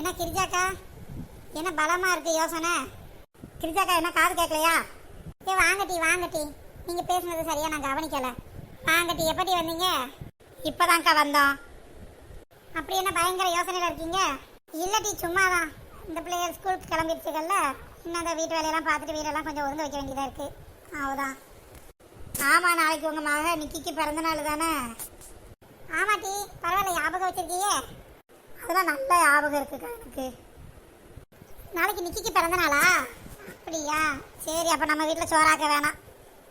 என்ன கிரிஜாக்கா, என்ன பலமா இருக்கு யோசனை? கிரிஜாக்கா என்ன காது கேட்கலையா? வாங்கட்டி வாங்கட்டி, நீங்க பேசுனது சரியா நான் கவனிக்கல. வாங்கட்டி, எப்படி வந்தீங்க? இப்பதான்க்கா வந்தோம். அப்படி என்ன பயங்கர யோசனையில இருக்கீங்க? இல்லட்டி சும்மாதான். இந்த பிள்ளைகள் ஸ்கூலுக்கு கிளம்பிடுச்சுக்கல்ல, இன்னும் அந்த வீட்டு வேலையெல்லாம் பார்த்துட்டு வீடெல்லாம் கொஞ்சம் ஒழுங்கு வைக்க வேண்டியதா இருக்கு. அவ்வளோதான். ஆமா, நாளைக்கு உங்க மக நிக்கிக்கு பிறந்த நாள் தானே? ஆமாட்டி, பரவாயில்ல, ஞாபகம் வச்சிருக்கீங்க. அதெல்லாம் நல்ல ஞாபகம் இருக்குக்கா எனக்கு. நாளைக்கு நிக்கிக்கு பிறந்த நாளா? அப்படியா, சரி. அப்போ நம்ம வீட்டில் சோறாக்க வேணாம்.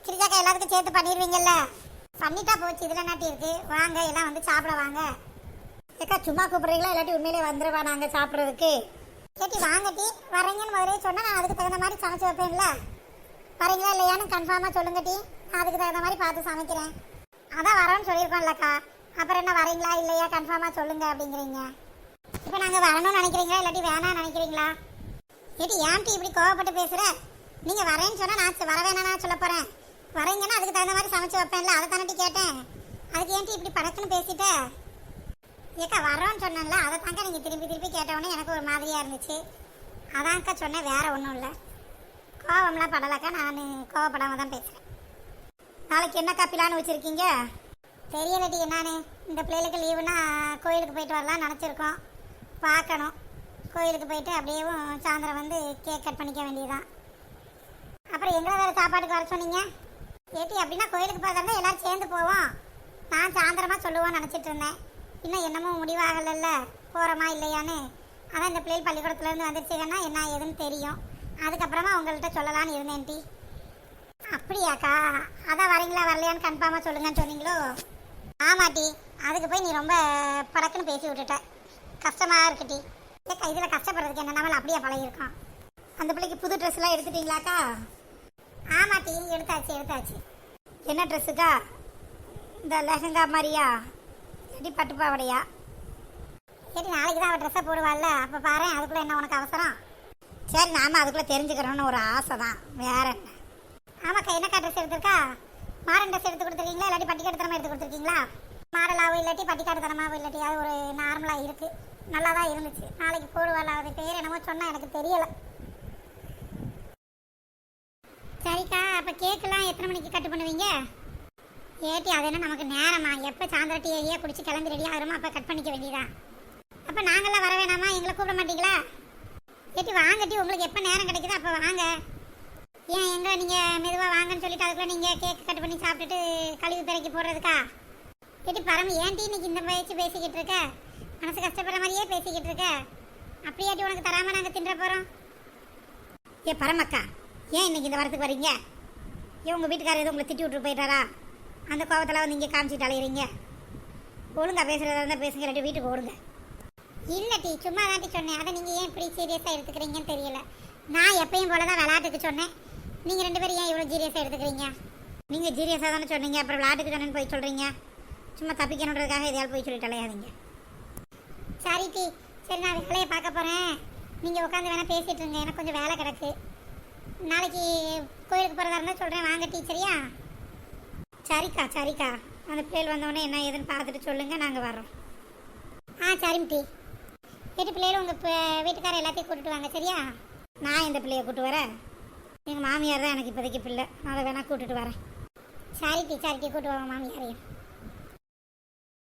கிரிஜாக்கா எல்லாத்துக்கும் சேர்த்து பண்ணிடுவீங்கல்ல? பண்ணிட்டா போச்சு, இதில் நாட்டி இருக்கு. வாங்க, எல்லாம் வந்து சாப்பிட வாங்க. ஏக்கா சும்மா கூப்பிட்றீங்களா, இல்லாட்டி உண்மையிலே வந்துடுவா நாங்கள் சாப்பிட்றதுக்கு? கேட்டி வாங்கட்டி, வரீங்கன்னு முதலே சொன்னால் நான் அதுக்கு தகுந்த மாதிரி சமைச்சு வைப்பேன்ல. வரீங்களா இல்லையான்னு கன்ஃபார்மாக சொல்லுங்கட்டி, நான் அதுக்கு தகுந்த மாதிரி பார்த்து சமைக்கிறேன். அதான் வரோன்னு சொல்லியிருக்கோம்லக்கா, அப்புறம் என்ன வரீங்களா இல்லையா கன்ஃபார்மாக சொல்லுங்க அப்படிங்கிறீங்க. இப்போ நாங்கள் வரணும்னு நினைக்கிறீங்களா இல்லாட்டி வேணாம்னு நினைக்கிறீங்களா? ஏட்டி ஏன்ட்டி இப்படி கோவப்பட்டு பேசுகிற? நீங்கள் வரேன்னு சொன்னால் நான் வர வேணாம்னா சொல்ல போகிறேன். வரீங்கன்னா அதுக்கு தகுந்த மாதிரி சமைச்சு வைப்பேன்ல, அதை தானட்டி கேட்டேன். அதுக்கு ஏன்ட்டி இப்படி படக்குன்னு பேசிட்ட? ஏக்கா வரோன்னு சொன்னேன்ல, அதை தாங்க நீங்கள் திருப்பி திருப்பி கேட்டவுடனே எனக்கு ஒரு மாதிரியாக இருந்துச்சு. அதான்க்கா சொன்னேன், வேற ஒன்றும் இல்லை. கோவம்லாம் படலக்கா, நான் கோவப்படாமல் தான் பேசுகிறேன். நாளைக்கு என்னக்கா பிளான் வச்சுருக்கீங்க? தெரியலடி என்னான்னு. இந்த பிள்ளைகளுக்கு லீவுனா கோயிலுக்கு போயிட்டு வரலாம்னு நினச்சிருக்கோம். பார்க்கணும். கோயிலுக்கு போயிட்டு அப்படியே சாயந்தரம் வந்து கேக் கட் பண்ணிக்க வேண்டியதுதான். அப்புறம் எங்களை வேறு சாப்பாட்டுக்கு வர சொன்னீங்க? ஏட்டி அப்படின்னா கோயிலுக்கு போகிறதா எல்லோரும் சேர்ந்து போவோம். நான் சாயந்தரமாக சொல்லுவோன்னு நினச்சிட்டு இருந்தேன். இன்னும் என்னமோ முடிவாகலைல்ல, போகிறோமா இல்லையான்னு. அதான் இந்த பிள்ளைகள் பள்ளிக்கூடத்துலேருந்து வந்துருச்சுங்கன்னா என்ன ஏதுன்னு தெரியும். அதுக்கப்புறமா உங்கள்கிட்ட சொல்லலான்னு இருந்தேன் டி. அப்படியாக்கா, அதான் வரீங்களா வரலையான்னு கன்ஃபார்மாக சொல்லுங்கன்னு சொன்னீங்களோ? ஆமாட்டி, அதுக்கு போய் நீ ரொம்ப படக்குன்னு பேசி விட்டுட்ட. கஷ்டமாக இருக்குட்டி. ஏக்கா இதில் கஷ்டப்படுறதுக்கு என்ன, நம்மள அப்படியே பழகிருக்கோம். அந்த பிள்ளைக்கு புது ட்ரெஸ்லாம் எடுத்துட்டீங்களாக்கா? ஆமாட்டி, எடுத்தாச்சு. என்ன ட்ரெஸ்ஸுக்கா? இந்த லெஹங்கா மாதிரியா எப்படி பட்டுப்பாவடையா? சரி, நாளைக்கு தான் அவள் ட்ரெஸ்ஸை போடுவாள்ல, அப்போ பாரு. அதுக்குள்ளே என்ன உனக்கு அவசரம்? சரி, நாம அதுக்குள்ளே தெரிஞ்சுக்கிறோன்னு ஒரு ஆசை தான், வேற என்ன. ஆமாக்கா, என்னக்கா ட்ரெஸ் எடுத்திருக்கா? மாடர்ன் ட்ரெஸ் எடுத்து கொடுத்துருக்கீங்களா இல்லாட்டி பட்டிக்காட்டுத்தனமாக எடுத்து கொடுத்துருக்கீங்களா? மாடலாகவும் இல்லாட்டி பட்டிக்காட்டுத்தனமாகவும் இல்லாட்டி அது ஒரு நார்மலாக இருக்குது. நல்லா தான் இருந்துச்சு. நாளைக்கு போடுவாள். அது பேர் என்னமோ சொன்னால் எனக்கு தெரியலை. சரிக்கா, அப்போ கேக்கெல்லாம் எத்தனை மணிக்கு கட்டு பண்ணுவீங்க? ஏட்டி அது என்ன நமக்கு நேரமா? எப்போ சாயந்தரம் டீ ஏரியா குடிச்சு கிளம்பி ரெடியாக ஆகிறோமோ அப்போ கட் பண்ணிக்க வேண்டியதா? அப்போ நாங்களாம் வர வேணாமா? எங்களை கூப்பிட மாட்டீங்களா? ஏட்டி வாங்கட்டி, உங்களுக்கு எப்போ நேரம் கிடைக்குதோ அப்போ வாங்க. ஏன் எங்கே நீங்கள் மெதுவாக வாங்கன்னு சொல்லிட்டு அதுக்குள்ளே நீங்கள் கேக் கட் பண்ணி சாப்பிட்டுட்டு கழிவு பிறக்கி போடுறதுக்கா? ஏட்டி பரம, ஏன்ட்டி இன்னைக்கு இந்த வயசு பேசிக்கிட்டு இருக்க? மனசு கஷ்டப்படுற மாதிரியே பேசிக்கிட்டு இருக்க. அப்படியாட்டி உனக்கு தராமல் நாங்கள் தின்ற போகிறோம்? ஏ பரமக்கா, ஏன் இன்னைக்கு இந்த வரத்துக்கு வரீங்க? ஏன் உங்கள் வீட்டுக்காரர் எதுவும் உங்களை திட்டி விட்டு போயிட்டாரா? அந்த கோபத்தில் வந்து இங்கே காமிச்சிட்டு அலையிறீங்க. ஒழுங்கா பேசுகிறதா இருந்தால் பேசுங்க, இல்லாட்டி வீட்டுக்கு ஓடுங்க. இல்லை டீ, சும்மா தாண்டி சொன்னேன். அதை நீங்கள் ஏன் இப்படி சீரியஸாக எடுத்துக்கிறீங்கன்னு தெரியல. நான் எப்பயும் போல தான் விளையாட்டுக்கு சொன்னேன். நீங்கள் ரெண்டு பேரும் ஏன் இவ்வளோ சீரியஸாக எடுத்துக்கிறீங்க? நீங்கள் சீரியஸாக தானே சொன்னீங்க, அப்புறம் விளையாட்டுக்கு சொன்னேன்னு போய் சொல்கிறீங்க. சும்மா தப்பிக்கணுன்றதுக்காக எதையாவது போய் சொல்லிட்டு அலையாதீங்க. சரி டீ, சரி, நான் வேலையை பார்க்க போகிறேன். நீங்கள் உட்காந்து வேணால் பேசிகிட்டு இருங்க, எனக்கு கொஞ்சம் வேலை கிடக்கு. நாளைக்கு கோயிலுக்கு போகிறதா இருந்தால் சொல்கிறேன், வாங்க டீ. சரியா? சரிக்கா. அந்த பிள்ளைகள் வந்தோடனே என்ன ஏதுன்னு பார்த்துட்டு சொல்லுங்கள், நாங்கள் வர்றோம். சரிங்க டீ. வீட்டு பிள்ளைகளும் உங்கள் வீட்டுக்காரர் எல்லாத்தையும் கூப்பிட்டு வாங்க. சரியா? நான் இந்த பிள்ளையை கூப்பிட்டு வரேன். எங்கள் மாமியார் தான் எனக்கு இப்போதைக்கு பிள்ளை, அதை வேணால் கூப்பிட்டுட்டு வரேன். சரி டீ, கூப்பிட்டு வாங்க மாமியாரையும்.